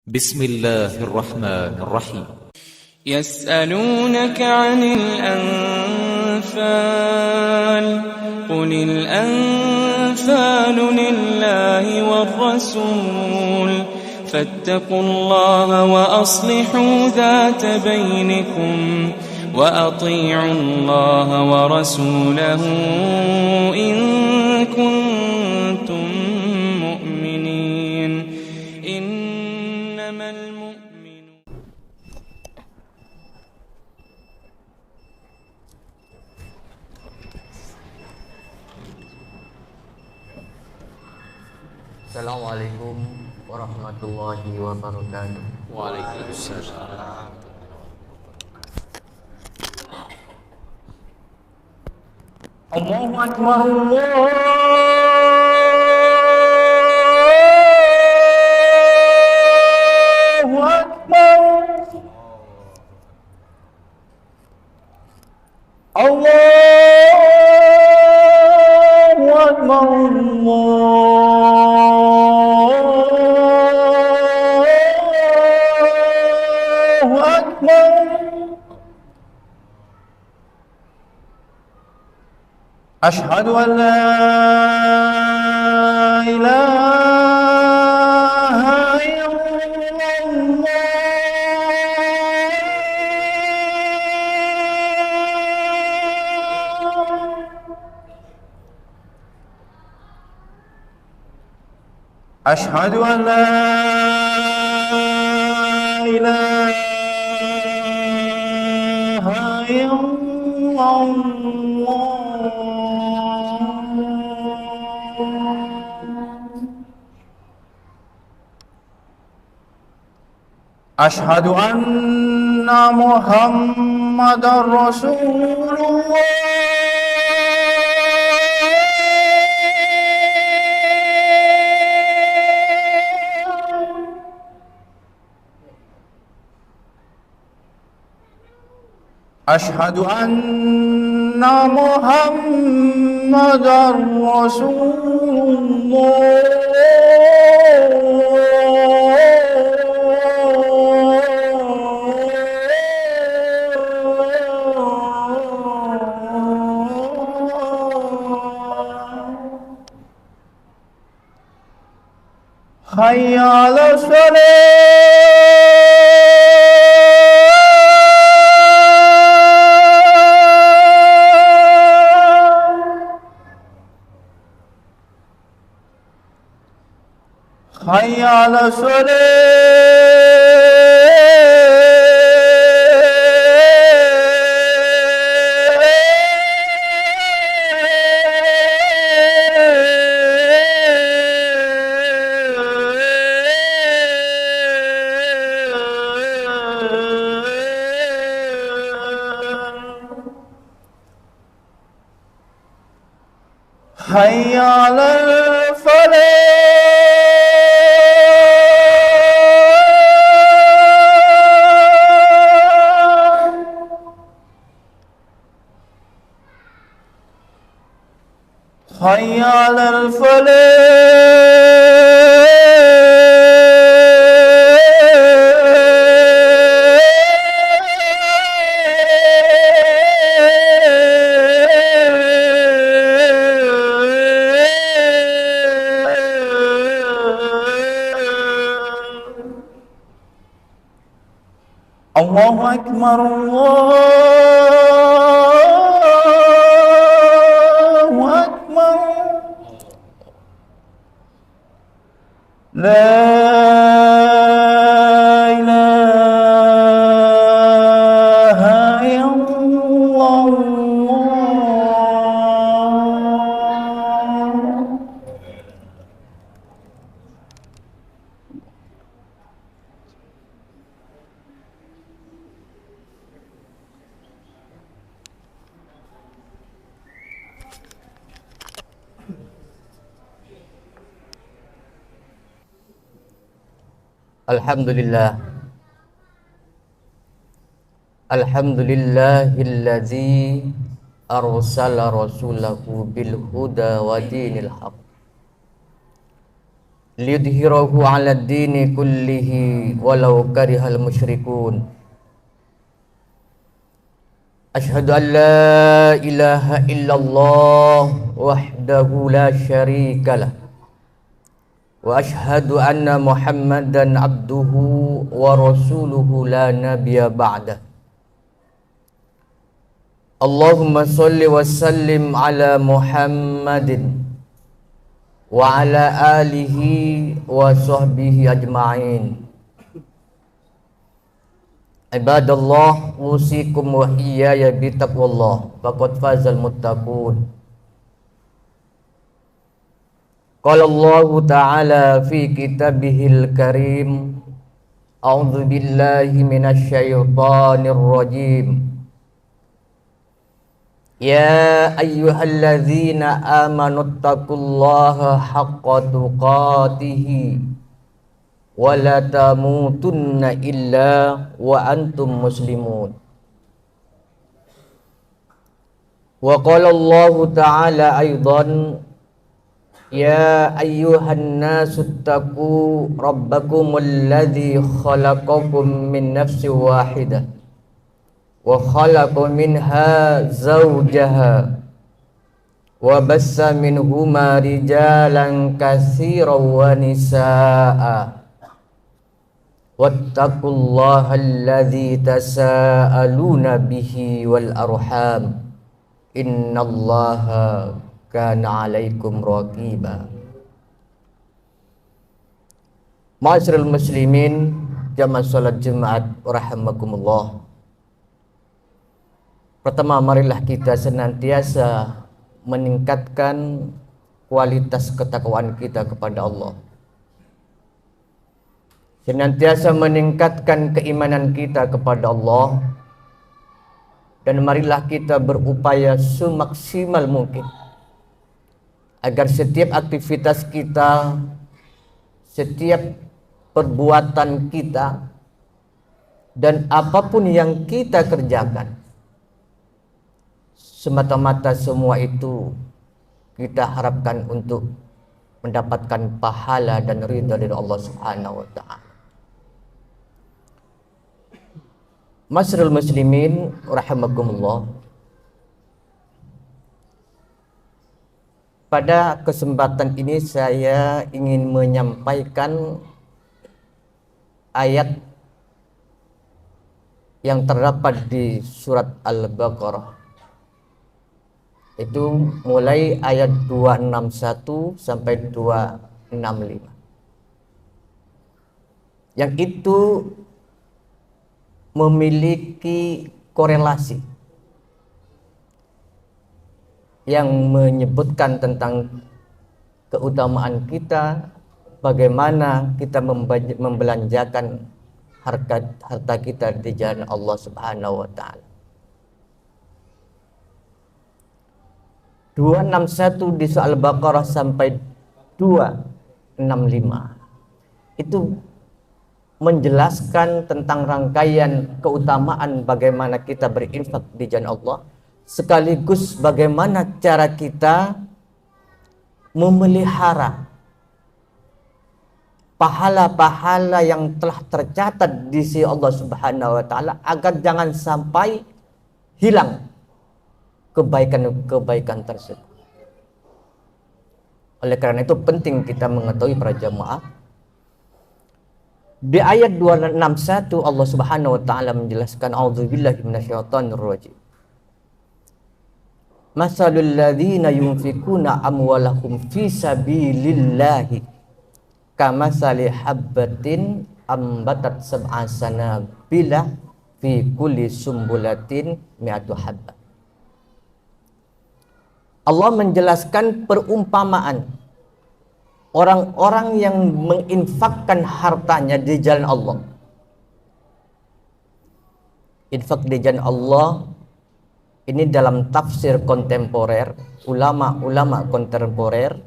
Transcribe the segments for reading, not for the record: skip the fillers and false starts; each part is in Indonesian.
بسم الله الرحمن الرحيم. يسألونك عن الأنفال قل الأنفال لله والرسول فاتقوا الله وأصلحوا ذات بينكم وأطيعوا الله ورسوله إن كنتم مؤمنين إنما المؤمنون. Assalamualaikum warahmatullahi wabarakatuh. Waalaikumsalam. Allahu Akbar, Allahu Akbar, Allahu Akbar, Allahu Akbar. أشهد أن لا إله إلا الله. أشهد أن لا إله إلا الله. أشهد أن محمدا رسول الله. أشهد أن محمدا رسول الله. حي على الصلاة. حي على حي على الفلاح. حي على الفلاح. الله أكبر، الله أكبر. لا إله إلا الله. Alhamdulillah. Alhamdulillahillazi arsala rasulahu bil huda wa dinil haq liyudhhirahu 'ala ad-dini kullihi walau karihal musyrikun. Asyhadu an la ilaha illallah wahdahu la syarikalah wa asyhadu anna Muhammadan abduhu wa rasuluhu la nabiyya ba'dah. Allahumma salli wa sallim ala Muhammadin wa ala alihi wa sahbihi ajma'in. Ibadallah, usikum wa iyaya bitaqwallah, faqad fazal muttaqun. Qala Allah ta'ala fi kitabihil karim, a'udzu billahi minasy syaithanir rajim. Ya ayyuhalladzina amanu taqullaha haqqa tuqatih wa la tamutunna illa wa antum muslimun. Wa qala Allah ta'ala aidan, ya ayyuhan nasu taqu rabbakumul ladzi khalaqakum min nafsin wahidah wa khalaqa minha zawjaha wa bassa minhuma rijalan katsiran wa nisaa wattaqullaha alladzi tasaaluna bihi wal arham innallaha kana 'alaikum raqiba. Ma'asyiral muslimin, jamaah salat Jumat rahimakumullah. Pertama, marilah kita senantiasa meningkatkan kualitas ketakwaan kita kepada Allah. Senantiasa meningkatkan keimanan kita kepada Allah. Dan marilah kita berupaya semaksimal mungkin agar setiap aktivitas kita, setiap perbuatan kita, dan apapun yang kita kerjakan, semata-mata semua itu kita harapkan untuk mendapatkan pahala dan ridha dari Allah Subhanahu wa ta'ala. Ma'asyiral muslimin rahimakumullah. Pada kesempatan ini saya ingin menyampaikan ayat yang terdapat di surat Al-Baqarah. Itu mulai ayat 261 sampai 265. Yang itu memiliki korelasi yang menyebutkan tentang keutamaan kita, bagaimana kita membelanjakan harta kita di jalan Allah Subhanahu wa ta'ala. 261 di surah Al-Baqarah sampai 265 itu menjelaskan tentang rangkaian keutamaan bagaimana kita berinfak di jalan Allah, sekaligus bagaimana cara kita memelihara pahala-pahala yang telah tercatat di sisi Allah Subhanahu wa ta'ala agar jangan sampai hilang kebaikan-kebaikan tersebut. Oleh karena itu penting kita mengetahui para jamaah. Di ayat 261 Allah Subhanahu wa ta'ala menjelaskan, a'udzubillahi minasyaitonir rajim. Masalul ladzina yunfikuna amwalahum fi sabilillahi kamasali habbatin ambatat sab'a sanabila fi kulli sumbulatin mi'atu habbah. Allah menjelaskan perumpamaan orang-orang yang menginfakkan hartanya di jalan Allah. Infak di jalan Allah ini dalam tafsir kontemporer, ulama-ulama kontemporer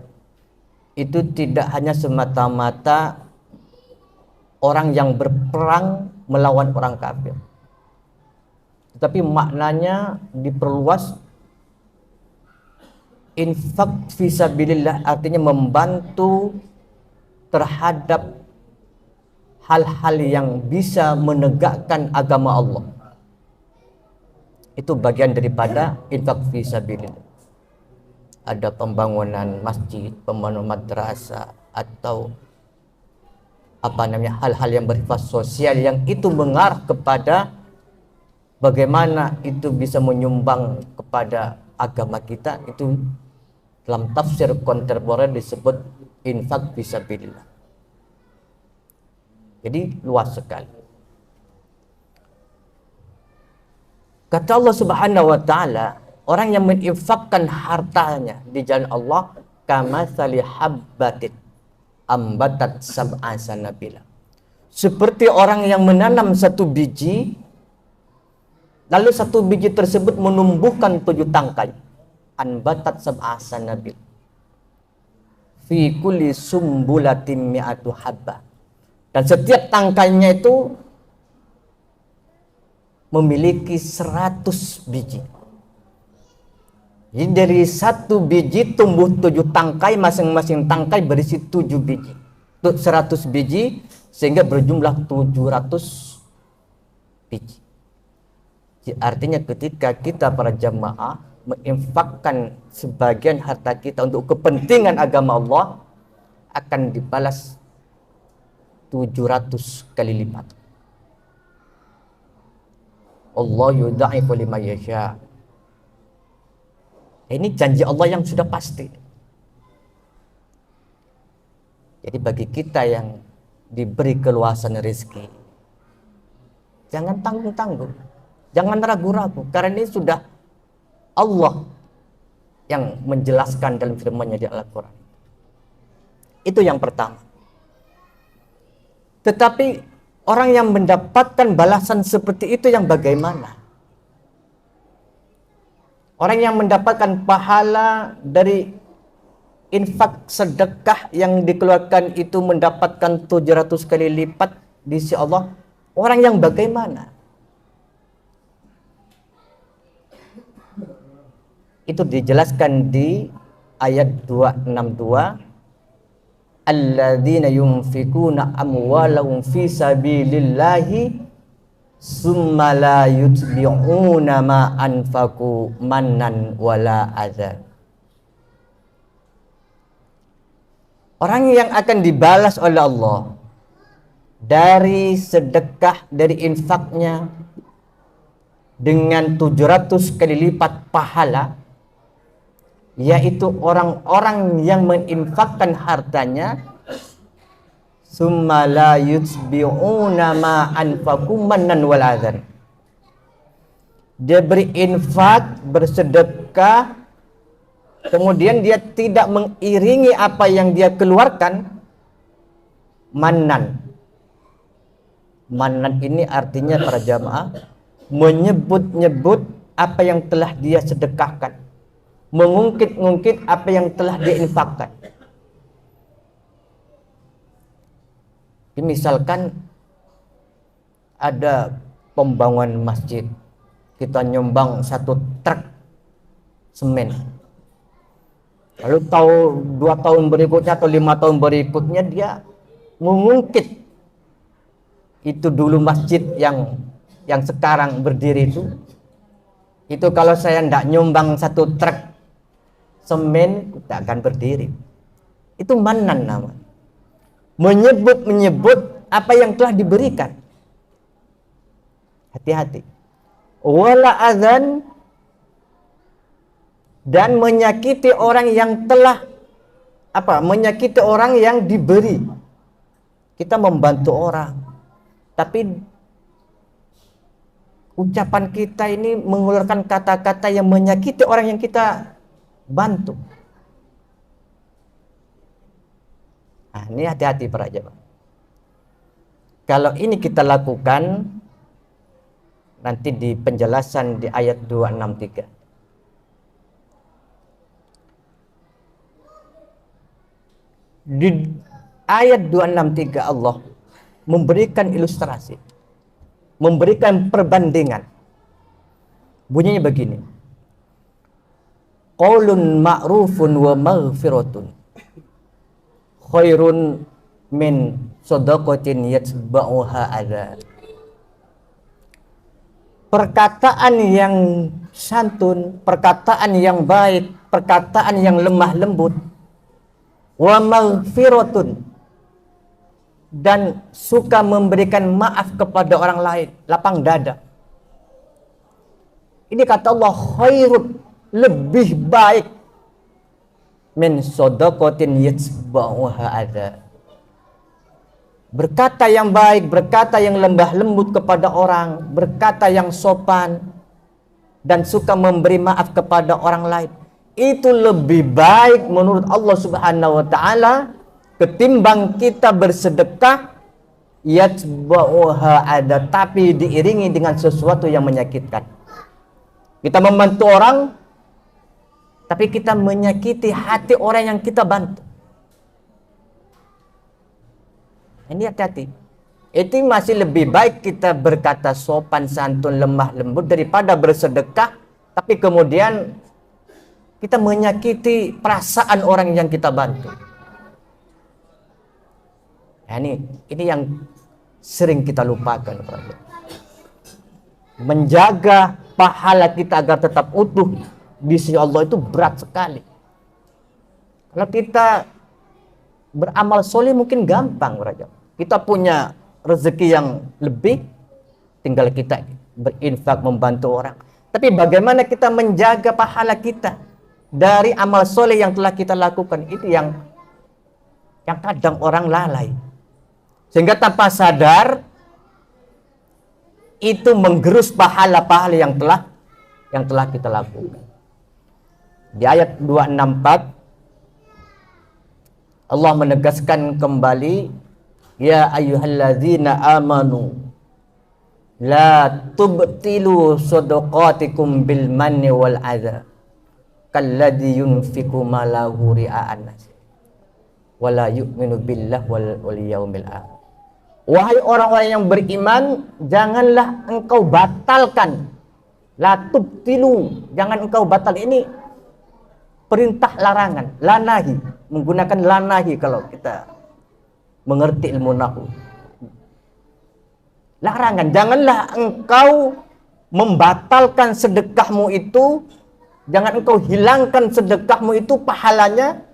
itu tidak hanya semata-mata orang yang berperang melawan orang kafir, tetapi maknanya diperluas. Infak fisabilillah artinya membantu terhadap hal-hal yang bisa menegakkan agama Allah. Itu bagian daripada infak fi sabilillah. Ada pembangunan masjid, pembangunan madrasah, atau hal-hal yang bersifat sosial yang itu mengarah kepada bagaimana itu bisa menyumbang kepada agama kita. Itu dalam tafsir kontemporer disebut infak fi sabilillah. Jadi luas sekali. Kata Allah Subhanahu wa taala, orang yang menginfakkan hartanya di jalan Allah kamatsali habbatin ambatat sab'a sanabila. Seperti orang yang menanam satu biji, lalu satu biji tersebut menumbuhkan 7 tangkai. Ambatat sab'a sanabil. Fi kulli sumbulatin mi'atu habbah. Dan setiap tangkainya itu memiliki 100 biji. Jadi dari satu biji tumbuh 7 tangkai, masing-masing tangkai berisi 7 biji. 100 biji sehingga berjumlah 700 biji. Jadi artinya ketika kita para jamaah menginfakkan sebagian harta kita untuk kepentingan agama Allah, akan dibalas 700 kali lipat. Allah yudha'ifu liman yasha. Ini janji Allah yang sudah pasti. Jadi bagi kita yang diberi keluasan rezeki, jangan tanggung-tanggung, jangan ragu-ragu, karena ini sudah Allah yang menjelaskan dalam firman-Nya di Al-Quran. Itu yang pertama. Tetapi orang yang mendapatkan balasan seperti itu yang bagaimana? Orang yang mendapatkan pahala dari infak sedekah yang dikeluarkan itu mendapatkan 700 kali lipat di sisi Allah. Orang yang bagaimana? Itu dijelaskan di ayat 262. Alladzina yunfikuna amwalahum fi sabilillahi summa la yutbi'una ma anfaqu mannan wala adza. Orang yang akan dibalas oleh Allah dari sedekah, dari infaknya dengan 700 kali lipat pahala, yaitu orang-orang yang menginfakkan hartanya summa la yutbi'una ma anfaqu mannan wal adzan. Dia berinfak, bersedekah, kemudian dia tidak mengiringi apa yang dia keluarkan mannan. Mannan ini artinya para jamaah menyebut-nyebut apa yang telah dia sedekahkan, mengungkit-ungkit apa yang telah diinfakkan. Misalkan ada pembangunan masjid, kita nyumbang 1 truk semen, lalu 2 tahun berikutnya atau 5 tahun berikutnya dia mengungkit itu dulu masjid yang sekarang berdiri itu kalau saya tidak nyumbang 1 truk semen tidak akan berdiri. Itu manan namanya. Menyebut apa yang telah diberikan. Hati-hati. Wala adzan, dan menyakiti orang yang telah menyakiti orang yang diberi. Kita membantu orang, tapi ucapan kita ini mengeluarkan kata-kata yang menyakiti orang yang kita bantu. Nah, ini hati-hati para jemaah. Kalau ini kita lakukan, nanti di penjelasan di ayat 263. Di ayat 263 Allah memberikan ilustrasi, memberikan perbandingan. Bunyinya begini. Qaulun ma'rufun wa maghfiratun khairun min shadaqatin yatba'uha adza. Perkataan yang santun, perkataan yang baik, perkataan yang lemah lembut, wa maghfiratun, dan suka memberikan maaf kepada orang lain, lapang dada. Ini kata Allah khairun, lebih baik min shadaqatin yatba'uha adza. Berkata yang baik, berkata yang lembah lembut kepada orang, berkata yang sopan, dan suka memberi maaf kepada orang lain, itu lebih baik menurut Allah Subhanahu wa Ta'ala ketimbang kita bersedekah yatba'uha adza, tapi diiringi dengan sesuatu yang menyakitkan. Kita membantu orang, tapi kita menyakiti hati orang yang kita bantu. Ini hati-hati. Itu masih lebih baik kita berkata sopan santun lemah lembut daripada bersedekah tapi kemudian kita menyakiti perasaan orang yang kita bantu. Nah, ini yang sering kita lupakan. Menjaga pahala kita agar tetap utuh di sisi Allah itu berat sekali. Kalau kita beramal soleh mungkin gampang, Raja. Kita punya rezeki yang lebih, tinggal kita berinfak membantu orang. Tapi bagaimana kita menjaga pahala kita dari amal soleh yang telah kita lakukan, itu yang kadang orang lalai, sehingga tanpa sadar itu menggerus pahala-pahala yang telah kita lakukan. Di ayat 264 Allah menegaskan kembali, ya ayyuhalladzina amanu la tubtilu shadaqatikum bil manni wal adza kalladzi yunfiqu malahu ria'an nas wala yu'minu billah wal yaumil akhir. Wahai orang-orang yang beriman, janganlah engkau batalkan, la tubtilu, jangan engkau batal. Ini perintah larangan, lanahi, menggunakan lanahi kalau kita mengerti ilmu nahwu. Larangan, janganlah engkau membatalkan sedekahmu itu, jangan engkau hilangkan sedekahmu itu pahalanya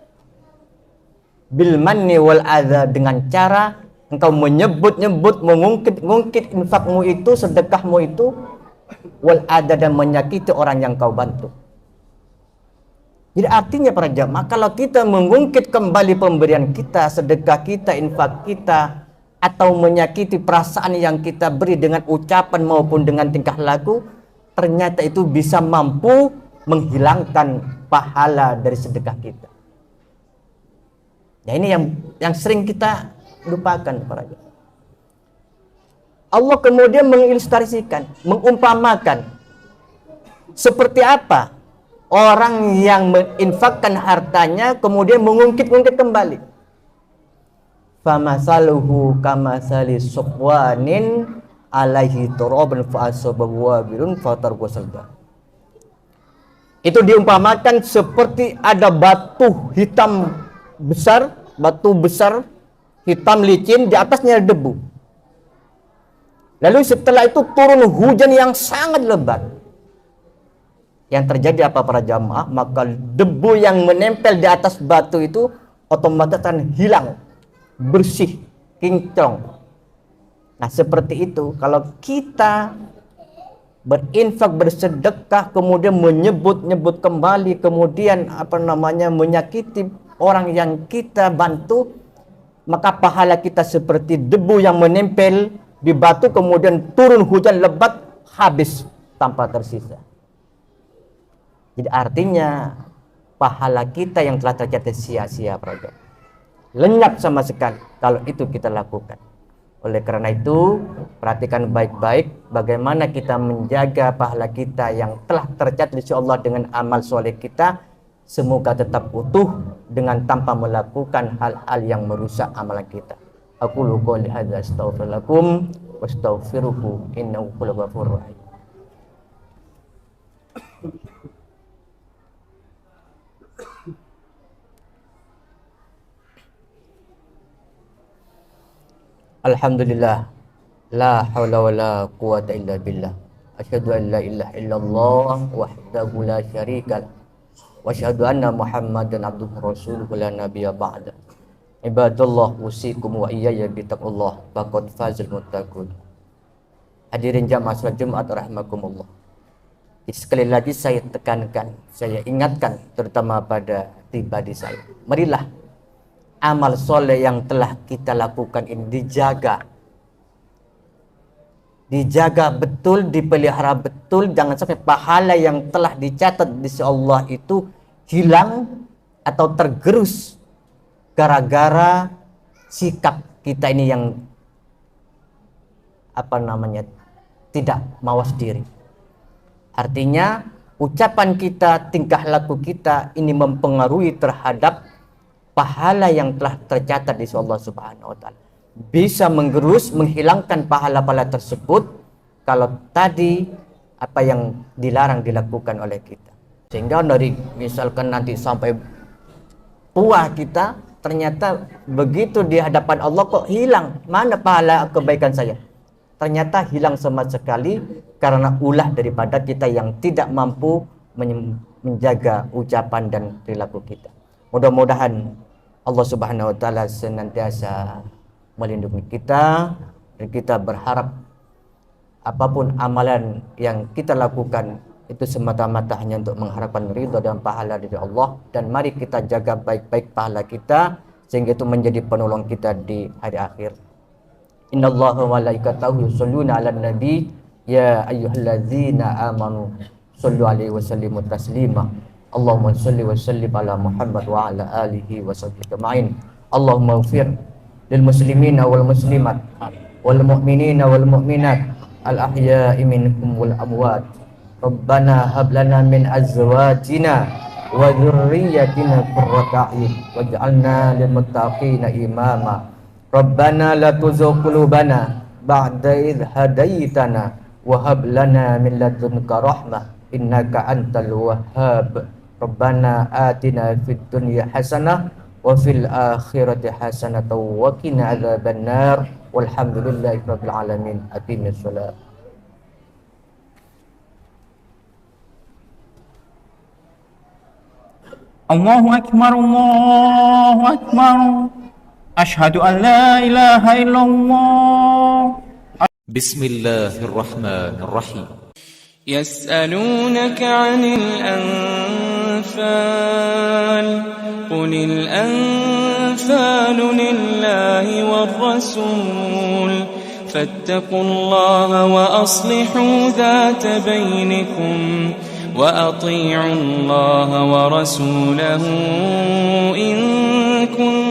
bil manni wal adza, dengan cara engkau menyebut-nyebut, mengungkit infakmu itu, sedekahmu itu, wal adza, dan menyakiti orang yang kau bantu. Jadi artinya para jamaah, kalau kita mengungkit kembali pemberian kita, sedekah kita, infak kita, atau menyakiti perasaan yang kita beri dengan ucapan maupun dengan tingkah laku, ternyata itu bisa mampu menghilangkan pahala dari sedekah kita. Ya, ini yang sering kita lupakan para jamaah. Allah kemudian mengilustrasikan, mengumpamakan seperti apa orang yang menginfakkan hartanya kemudian mengungkit-ungkit kembali. Famasaluhu kamasali sufwanin alaihi turabun fa asabahu wabilun fatarku salda. Itu diumpamakan seperti ada batu hitam besar, hitam licin, di atasnya debu. Lalu setelah itu turun hujan yang sangat lebat. Yang terjadi apa para jamaah? Maka debu yang menempel di atas batu itu otomatis akan hilang, bersih, kinclong. Nah, seperti itu kalau kita berinfak, bersedekah, kemudian menyebut-nyebut kembali, kemudian menyakiti orang yang kita bantu, maka pahala kita seperti debu yang menempel di batu, kemudian turun hujan lebat, habis tanpa tersisa. Jadi artinya pahala kita yang telah tercatat sia-sia, lenyap sama sekali kalau itu kita lakukan. Oleh karena itu, perhatikan baik-baik bagaimana kita menjaga pahala kita yang telah tercatat di sisi Allah dengan amal soleh kita, semoga tetap utuh dengan tanpa melakukan hal-hal yang merusak amalan kita. Aqulu qouli hadza astaghfirullakum wastaghfiruhu innahu huwal ghafurur rahim. Alhamdulillah. La haula wala quwata illa billah. Asyhadu an la ilaha illallah wahdahu la syarika lah. Wa asyhadu anna Muhammadan abduhu rasuluhu la nabiyya ba'da. Ibadallah usikum wa iyaya bitaqullah faqad fazal muttaqun. Hadirin jamaah salat Jumat rahimakumullah. Sekali lagi saya tekankan, saya ingatkan terutama pada pribadi saya. Marilah amal soleh yang telah kita lakukan ini dijaga betul, dipelihara betul, jangan sampai pahala yang telah dicatat di sisi Allah itu hilang atau tergerus gara-gara sikap kita ini yang tidak mawas diri. Artinya ucapan kita, tingkah laku kita ini mempengaruhi terhadap pahala yang telah tercatat di sisi Allah Subhanahu wa taala. Bisa menggerus, menghilangkan pahala-pahala tersebut kalau tadi apa yang dilarang dilakukan oleh kita. Sehingga dari misalkan nanti sampai puas kita, ternyata begitu di hadapan Allah kok hilang, mana pahala kebaikan saya? Ternyata hilang sama sekali karena ulah daripada kita yang tidak mampu menjaga ucapan dan perilaku kita. Mudah-mudahan Allah Subhanahu wa taala senantiasa melindungi kita, dan kita berharap apapun amalan yang kita lakukan itu semata-mata hanya untuk mengharapkan ridha dan pahala dari Allah, dan mari kita jaga baik-baik pahala kita sehingga itu menjadi penolong kita di hari akhir. Innallaha wa malaikatahu yusholluna 'alan nabi ya ayyuhalladzina amanu shollu 'alaihi wa sallimu taslima. Allahumma sholli wa sallim ala Muhammad wa ala alihi wa sahbihi ajma'in. Allahumma ighfir lil muslimina wal muslimat wal mu'minina wal mu'minat al ahya'i minhum wal amwat. Rabbana hab lana min azwajina wa dhurriyyatina qurrata a'yun waj'alna lil muttaqina imama. Rabbana la tuzigh qulubana ba'da idh hadaitana wa hab lana min ladunka rahmah innaka antal wahhab. Rabbana atina fid dunya hasanah wa fil akhirati hasanah wa qina adzabannar. Walhamdulillahi rabbil alamin. Aqimis shalah. Allahu akbar, Allahu akbar. Asyhadu an la ilaha illallah. Bismillahirrahmanirrahim. يسألونك عن الأنفال قل الأنفال لله والرسول فاتقوا الله وأصلحوا ذات بينكم وأطيعوا الله ورسوله إن كنتم